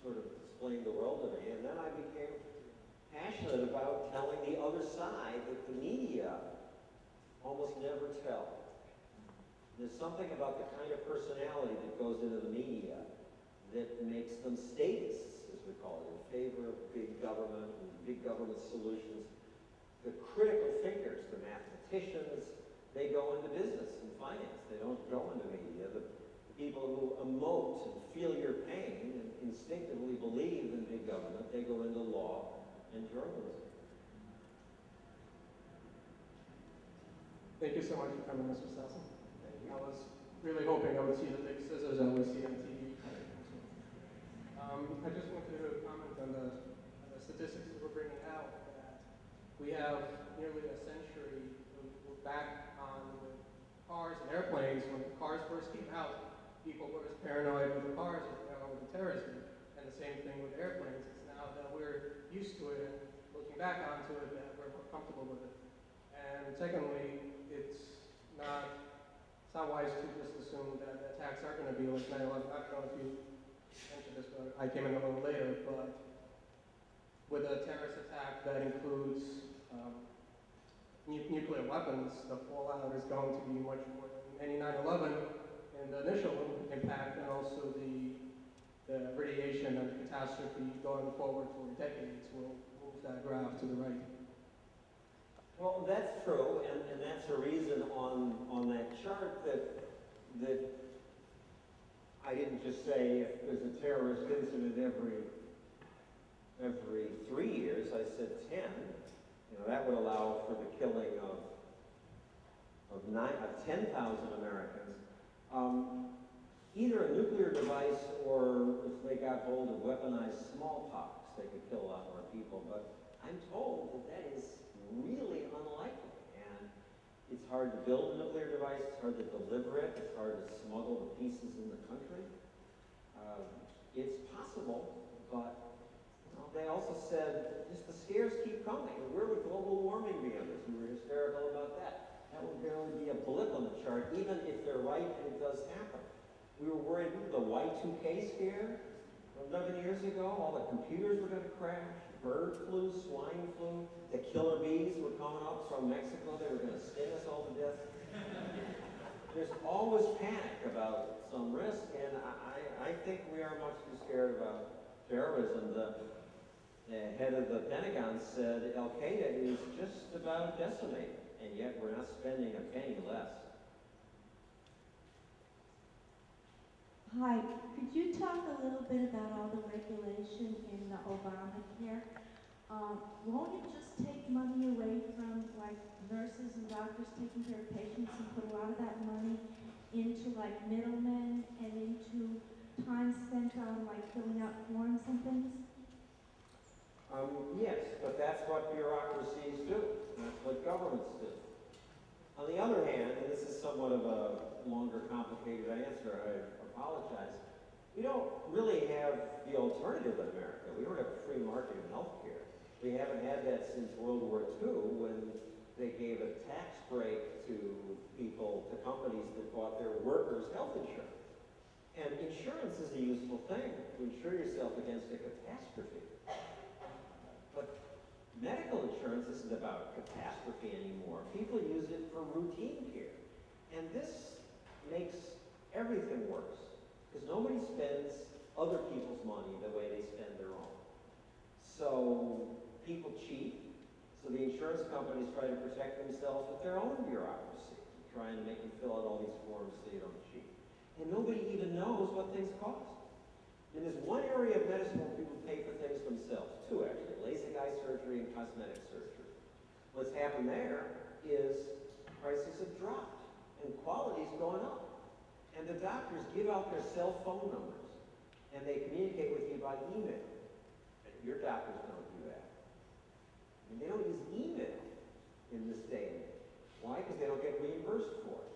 sort of explained the world to me, and then I became passionate about telling the other side that the media almost never tell. There's something about the kind of personality that goes into the media that makes them statists, as we call it, in favor of big government and big government solutions. The critical thinkers, the mathematicians, they go into business and finance. They don't go into media. The people who emote and feel your pain and instinctively believe in big government, they go into law and journalism. Thank you so much for coming, Mr. Stossel. I was really hoping I would see the big scissors I would see on TV. I just wanted to comment on the statistics that we're bringing out, that we have nearly a century. We're back on with cars and airplanes. When cars first came out, people were as paranoid with the cars as they are with the terrorism. And the same thing with airplanes. It's now that we're used to it and looking back onto it that we're more comfortable with it. And secondly, it's not wise to just assume that attacks are going to be like 9/11. I don't know if you mentioned this, but I came in a little later, but with a terrorist attack that includes nuclear weapons, the fallout is going to be much more than any 9/11 and the initial impact, and also the radiation and the catastrophe going forward for decades will move that graph to the right. Well, that's true, and that's a reason on that chart that I didn't just say if there's a terrorist incident every 3 years, I said 10. You know, that would allow for the killing of 10,000 Americans. Either a nuclear device or if they got hold of weaponized smallpox, they could kill a lot more people. But I'm told that is really unlikely. And it's hard to build a nuclear device, it's hard to deliver it, it's hard to smuggle the pieces in the country. It's possible, but they also said just the scares keep coming. Where would global warming be on this? We were hysterical about that. That would barely be a blip on the chart, even if they're right and it does happen. We were worried the Y2K scare 11 years ago, all the computers were going to crash, bird flu, swine flu, the killer bees were coming up from Mexico, they were going to sting us all to death. There's always panic about some risk, and I think we are much too scared about terrorism. The head of the Pentagon said Al-Qaeda is just about decimated, and yet we're not spending a penny less. Hi, could you talk a little bit about all the regulation in the Obamacare? Won't it just take money away from like nurses and doctors taking care of patients and put a lot of that money into like middlemen and into time spent on like filling out forms and things? Yes, but that's what bureaucracies do. That's what governments do. On the other hand, and this is somewhat of a longer, complicated answer, I apologize, we don't really have the alternative in America. We don't have a free market in healthcare. We haven't had that since World War II when they gave a tax break to people, to companies that bought their workers' health insurance. And insurance is a useful thing to insure yourself against a catastrophe. But medical insurance isn't about catastrophe anymore. People use it for routine care. And this makes everything worse, because nobody spends other people's money the way they spend their own. So people cheat, so the insurance companies try to protect themselves with their own bureaucracy, trying to make you fill out all these forms so you don't cheat. And nobody even knows what things cost. And there's one area of medicine where people pay for things themselves, two actually, LASIK eye surgery and cosmetic surgery. What's happened there is prices have dropped and quality's going up. And the doctors give out their cell phone numbers and they communicate with you by email. And your doctors don't do that. I mean, they don't use email in this day and age. Why? Because they don't get reimbursed for it.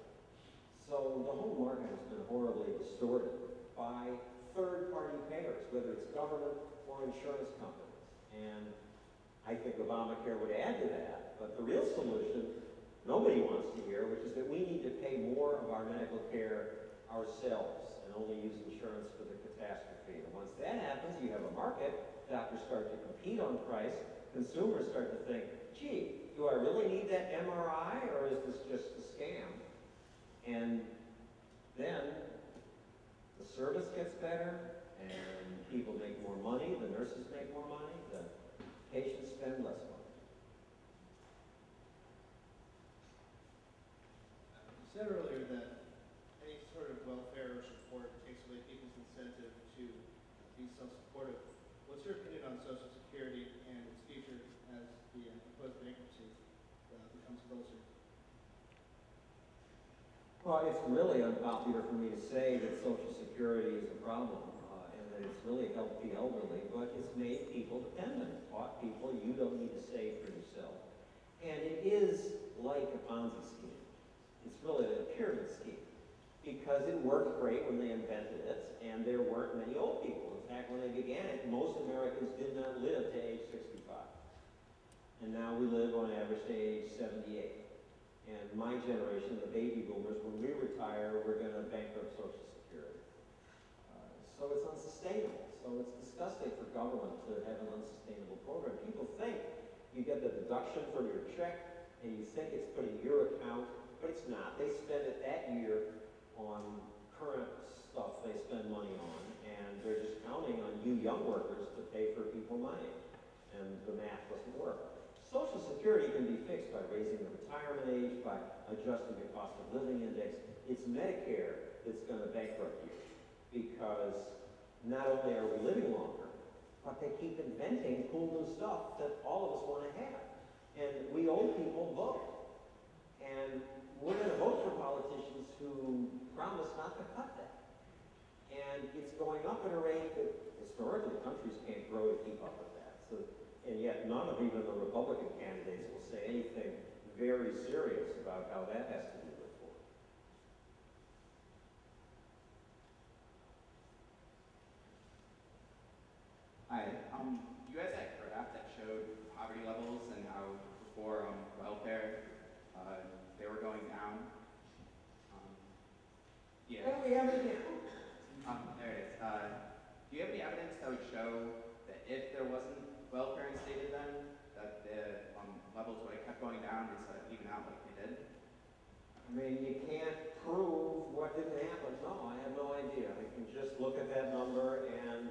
So the whole market has been horribly distorted by third-party payers, whether it's government or insurance companies. And I think Obamacare would add to that. But the real solution, nobody wants to hear, which is that we need to pay more of our medical care ourselves and only use insurance for the catastrophe. And once that happens, you have a market, doctors start to compete on price, consumers start to think, gee, do I really need that MRI or is this just a scam? And then the service gets better and people make more money, the nurses make more money, the patients spend less money. You said earlier that any sort of welfare or support takes away people's incentive to be self-supportive. What's your opinion on Social Security and its future as the proposed bankruptcy becomes closer? Well, it's really unpopular for me to say that Social Security is a problem and that it's really helped the elderly, but it's made people dependent, taught people you don't need to save for yourself. And it is like a Ponzi scheme. It's really a pyramid scheme because it worked great when they invented it and there weren't many old people. In fact, when they began it, most Americans did not live to age 65. And now we live on average to age 78. And my generation, the baby boomers, when we retire, we're going to bankrupt Social Security. So it's unsustainable. So So it's disgusting for government to have an unsustainable program. People think you get the deduction from your check and you think it's put in your account, but it's not. They spend it that year on current stuff they spend money on, and they're just counting on you young workers to pay for people money, and the math doesn't work. Social Security can be fixed by raising the retirement age, by adjusting the cost of living index. It's Medicare that's going to bankrupt you, because not only are we living longer, but they keep inventing cool new stuff that all of us want to have. And we old people vote. And we're going to vote for politicians who promise not to cut that. And it's going up at a rate that historically countries can't grow to keep up with that. So, and yet none of even the Republican candidates will say anything very serious about how that has to be reformed. Hi, you guys had a graph that showed poverty levels and how before welfare, they were going down. Yeah. What do we have again? There it is. Do you have any evidence that would show that if there wasn't welfare instated then, that the levels would have kept going down instead of even out like they did? I mean, you can't prove what didn't happen. No, I have no idea. I can just look at that number and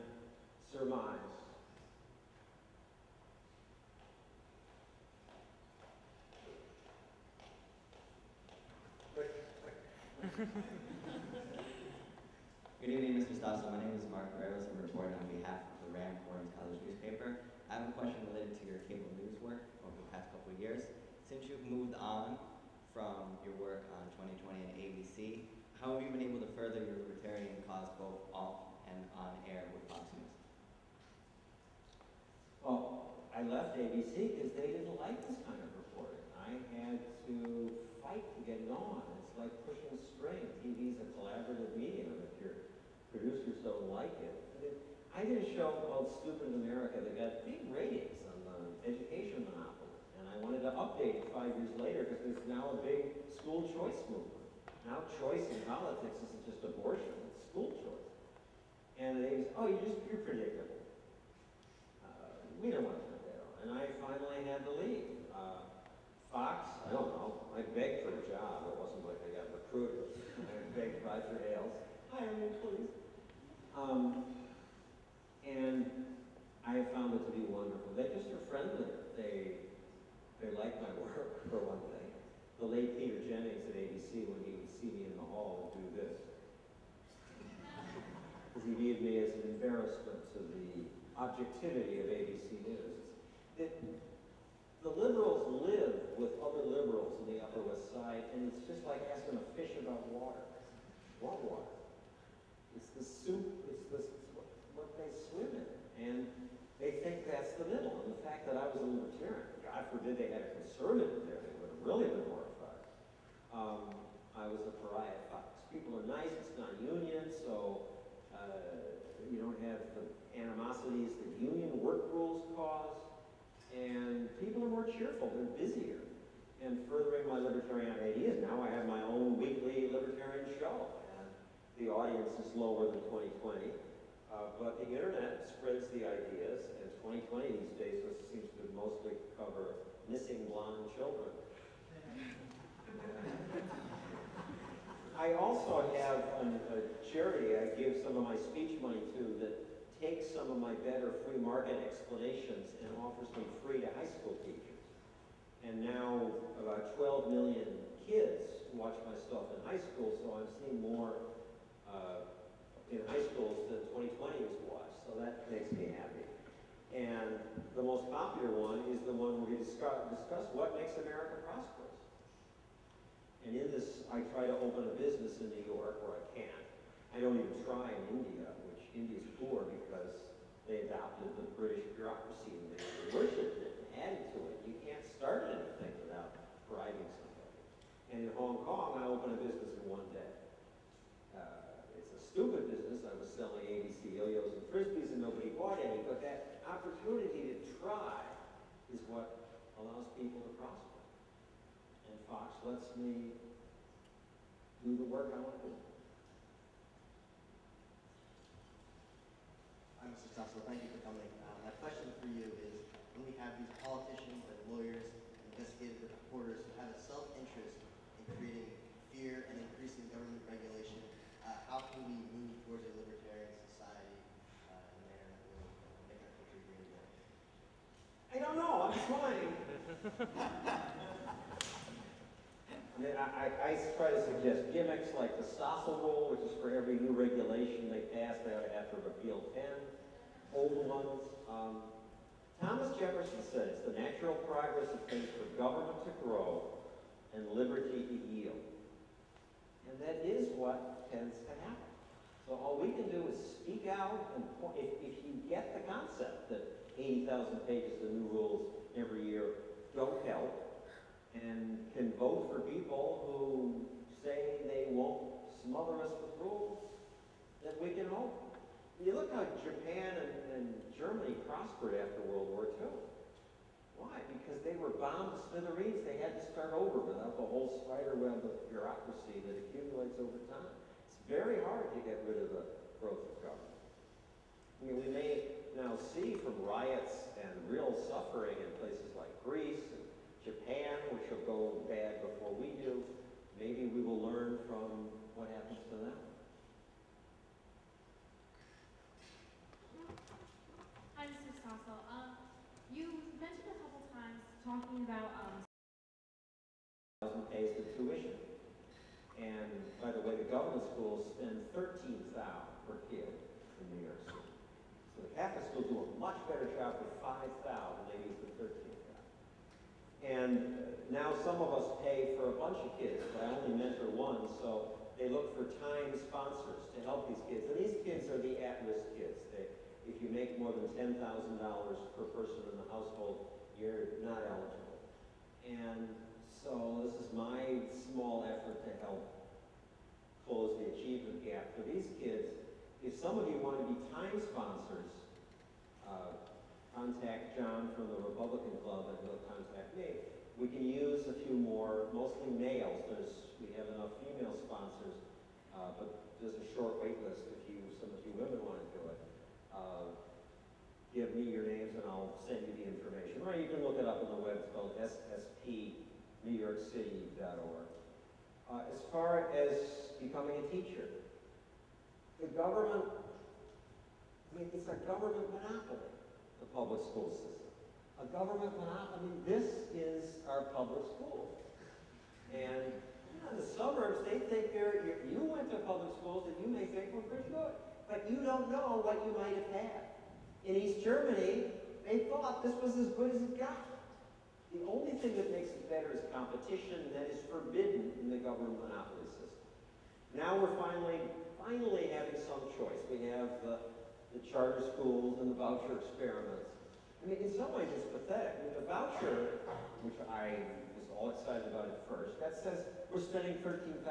surmise. Good evening, Mr. Stossel. My name is Mark Barros. I'm reporting on behalf of the Ram Fordham College newspaper. I have a question related to your cable news work over the past couple of years. Since you've moved on from your work on 2020 and ABC, how have you been able to further your libertarian cause both off and on air with Fox News? Well, I left ABC because they didn't like this kind of reporting. I had to fight to get going. It's like pushing a string. TV's a collaborative medium. If your producers don't like it. I did a show called Stupid America that got big ratings on the education monopoly. And I wanted to update it 5 years later because there's now a big school choice movement. Now choice in politics isn't just abortion, it's school choice. And they was, oh, you're predictable. We don't want to put that on. And I finally had to leave. Fox, I don't know, I begged for a job. It wasn't like I got recruited. I begged Roger Ailes, hire me, please. And I found it to be wonderful. They just are friendlier. They like my work, for one thing. The late Peter Jennings at ABC, when he would see me in the hall, would do this. Because he viewed me as an embarrassment to the objectivity of ABC News. The liberals live with other liberals in the Upper West Side, and it's just like asking a fish about water. What water? It's the soup, what they swim in. And they think that's the middle. And the fact that I was a libertarian, God forbid they had a conservative there, they would have really been horrified. I was a pariah at Fox. People are nice, it's non-union, so you don't have the animosities that union work rules cause. And people are more cheerful, they're busier. And furthering my libertarian ideas, now I have my own weekly libertarian show. And the audience is lower than 2020. But the internet spreads the ideas, and 2020 these days seems to mostly cover missing blonde children. I also have a charity I give some of my speech money to that takes some of my better free market explanations and offers them free to high school teachers. And now about 12 million kids watch my stuff in high school, so I'm seeing more in high schools than 2020 was watched, so that makes me happy. And the most popular one is the one where we discuss what makes America prosperous. And in this, I try to open a business in New York where I can't. I don't even try in India, which India's poor because they adopted the British bureaucracy and they worshipped it and added to it. You can't start anything without bribing somebody. And in Hong Kong, I opened a business in one day. It's a stupid business. I was selling ABC yo-yos and frisbees and nobody bought any, but that opportunity to try is what allows people to prosper. And Fox lets me do the work I want to do. I'm Mr. Stossel, thank you for coming. My question for you is, when we have these politicians and lawyers and investigative reporters who have a self-interest in creating fear and increasing government regulation, how can we move towards a libertarian society in a manner that will make our country great again? I don't know, I'm trying. I mean, I try to suggest gimmicks like the Stossel rule, which is for every new regulation they pass, they ought to have to repeal 10 old ones. Thomas Jefferson said it's the natural progress of things for government to grow and liberty to yield. And that is what tends to happen. So all we can do is speak out, and if you get the concept that 80,000 pages of new rules every year don't help, and can vote for people who say they won't smother us with rules, that we can hope. You look how Japan and Germany prospered after World War II. Why? Because they were bombed to smithereens. They had to start over without the whole spider web of bureaucracy that accumulates over time. It's very hard to get rid of the growth of government. I mean, we may now see from riots and real suffering in places like Greece and Japan, which will go bad before we do, maybe we will learn from what happens to them. Hi, Mr. Stossel. You mentioned a couple times talking about Pays the tuition. And by the way, the government schools spend $13,000 per kid in New York City. So the Catholic schools do a much better job for $5,000 than they use for $13,000. And now some of us pay for a bunch of kids, but I only mentor one, so they look for time sponsors to help these kids. And these kids are the at-risk kids. If you make more than $10,000 per person in the household, you're not eligible. And so this is my small effort to help close the achievement gap for these kids. If some of you want to be time sponsors, contact John from the Republican Club and he'll contact me. We can use a few more, mostly males. We have enough female sponsors, but there's a short wait list if some of you women want to do it. Give me your names and I'll send you the information. Or you can look it up on the web. It's called sspnewyorkcity.org. As far as becoming a teacher, the government, I mean, it's a government monopoly, the public school system. A government monopoly, I mean, this is our public school. And in the suburbs, they think you went to public schools that you may think were pretty good, but you don't know what you might have had. In East Germany, they thought this was as good as it got. The only thing that makes it better is competition, and that is forbidden in the government monopoly system. Now we're finally having some choice. We have the charter schools and the voucher experiments. I mean, in some ways it's pathetic. I mean, the voucher, which I was all excited about at first, that says we're spending $13,000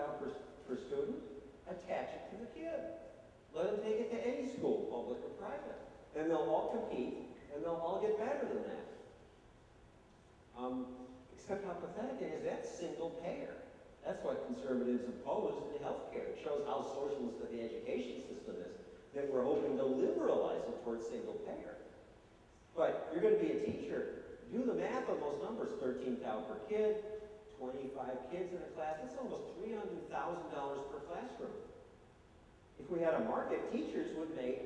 per student, attach it to the kid. Let them take it to any school, public or private. And they'll all compete, and they'll all get better than that. Except how pathetic it is, that's single payer. That's what conservatives opposed in healthcare. It shows how socialist the education system is, that we're hoping to liberalize it towards single payer. But you're going to be a teacher. Do the math on those numbers, $13,000 per kid, 25 kids in a class, that's almost $300,000 per classroom. If we had a market, teachers would make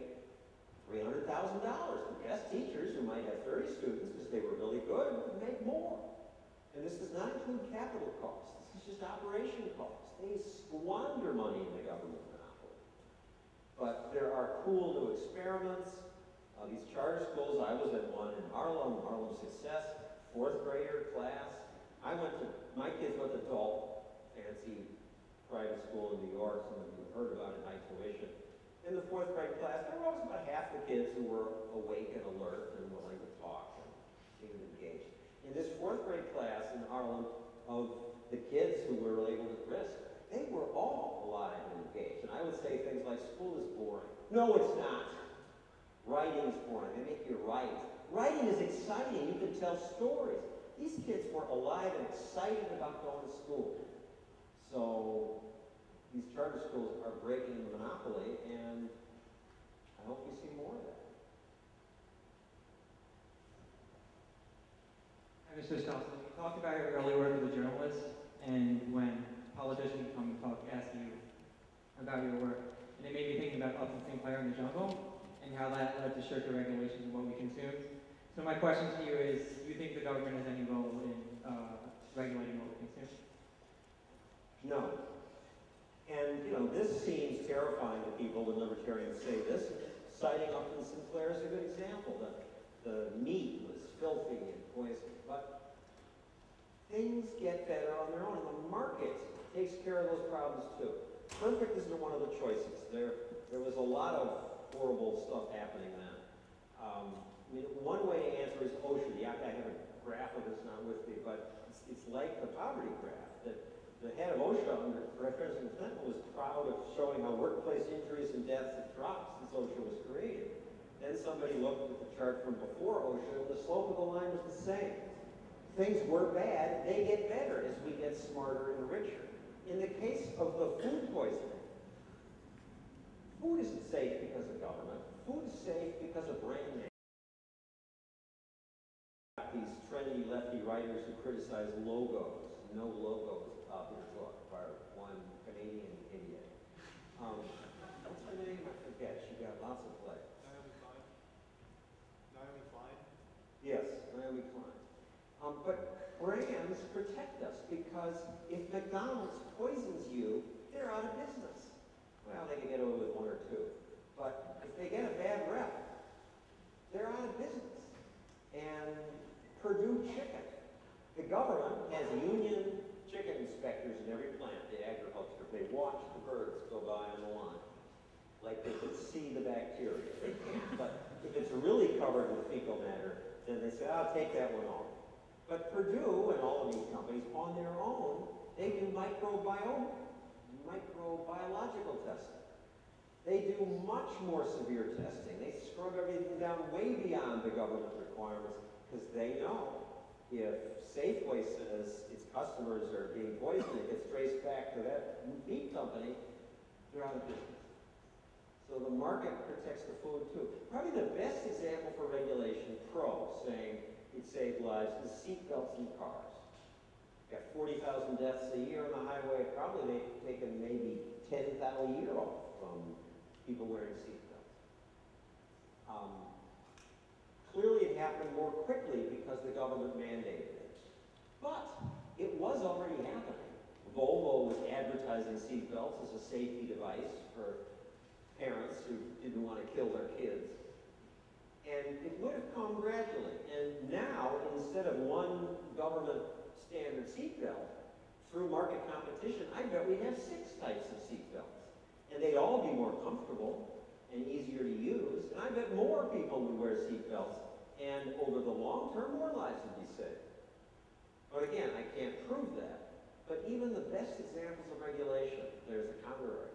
$300,000. The best teachers, who might have 30 students because they were really good, would make more. And this does not include capital costs. This is just operation costs. They squander money in the government monopoly. But there are cool new experiments. These charter schools, I was at one in Harlem Success, 4th grader class. My kids went to Dalton, fancy private school in New York. Some of you have heard about it, high tuition. In the 4th grade class, there were always about half the kids who were awake and alert and willing to talk and seemed engaged. In this 4th grade class in Harlem, of the kids who were able to risk, they were all alive and engaged. And I would say things like, school is boring. No, it's not. Writing is boring. They make you write. Writing is exciting. You can tell stories. These kids were alive and excited about going to school. So these charter schools are breaking the monopoly, and I hope we see more of that. Mr. Stossel, you talked about your early work as a journalist, and when politicians come and ask you about your work, and it made me thinking about Upton Sinclair in the Jungle, and how that led to stricter regulations of what we consume. So my question to you is, do you think the government has any role in regulating what we consume? No. And, you know, this seems terrifying to people when libertarians say this. Citing Upton Sinclair is a good example. The meat was filthy and poisoned. But things get better on their own, and the market takes care of those problems too. Perfect isn't one of the choices. There was a lot of horrible stuff happening then. I mean, one way to answer is OSHA. I have a graph of this not with me, but it's like the poverty graph. That the head of OSHA under President Clinton was proud of showing how workplace injuries and deaths have dropped since OSHA was created. Then somebody looked at the chart from before OSHA, and the slope of the line was the same. Things were bad, they get better as we get smarter and richer. In the case of the food poisoning, food isn't safe because of government. Food is safe because of brand names. These trendy lefty writers who criticize logos. No Logo is a popular book by one Canadian idiot. What's her name? I forget. She got lots of plays. Naomi Klein? Yes, Naomi Klein. But brands protect us because if McDonald's poisons you, they're out of business. Well, they can get away with one or two. But if they get a bad rep, they're out of business. And Purdue Chicken. The government has union chicken inspectors in every plant, the agriculture. They watch the birds go by on the line, like they could see the bacteria. They can't, but if it's really covered with fecal matter, then they say, I'll take that one off. But Purdue and all of these companies, on their own, they do microbiological testing. They do much more severe testing. They scrub everything down way beyond the government requirements because they know if Safeway says its customers are being poisoned, it gets traced back to that meat company, they're out of business. So the market protects the food too. Probably the best example for regulation, saying it saved lives, is seatbelts in cars. Got 40,000 deaths a year on the highway. Probably they've taken maybe 10,000 a year off from people wearing seatbelts. Clearly it happened more quickly because the government mandated it. But it was already happening. Volvo was advertising seatbelts as a safety device for parents who didn't want to kill their kids. And it would have come gradually. And now, instead of one government standard seatbelt, through market competition, I bet we'd have 6 types of seatbelts. And they'd all be more comfortable and easier to use. And I bet more people would wear seatbelts. And over the long term, more lives would be saved. But again, I can't prove that. But even the best examples of regulation, there's a counter-argument.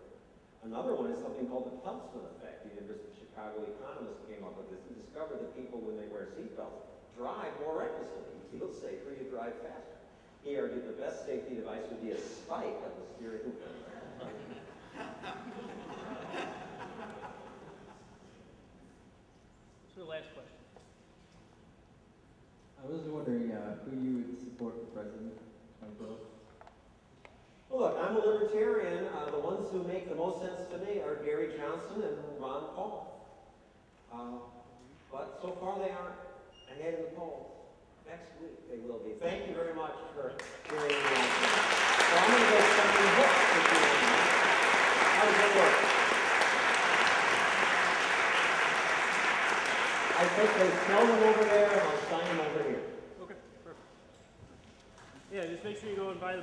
Another one is something called the Peltzman effect. The University of Chicago economists came up with this and discovered that people, when they wear seatbelts, drive more recklessly. You feel safer, you drive faster. He argued the best safety device would be a spike on the steering wheel. So the last question. I was wondering who you would support for president in 2012. Well, look, I'm a libertarian. The ones who make the most sense to me are Gary Johnson and Ron Paul. But so far they aren't ahead in the polls. Next week they will be. Thank you very much for hearing me out. So I'm going to go sign books with you. How does that work? I think they sell them over there and I'll sign them over here. Okay, perfect. Yeah, just make sure you go and buy the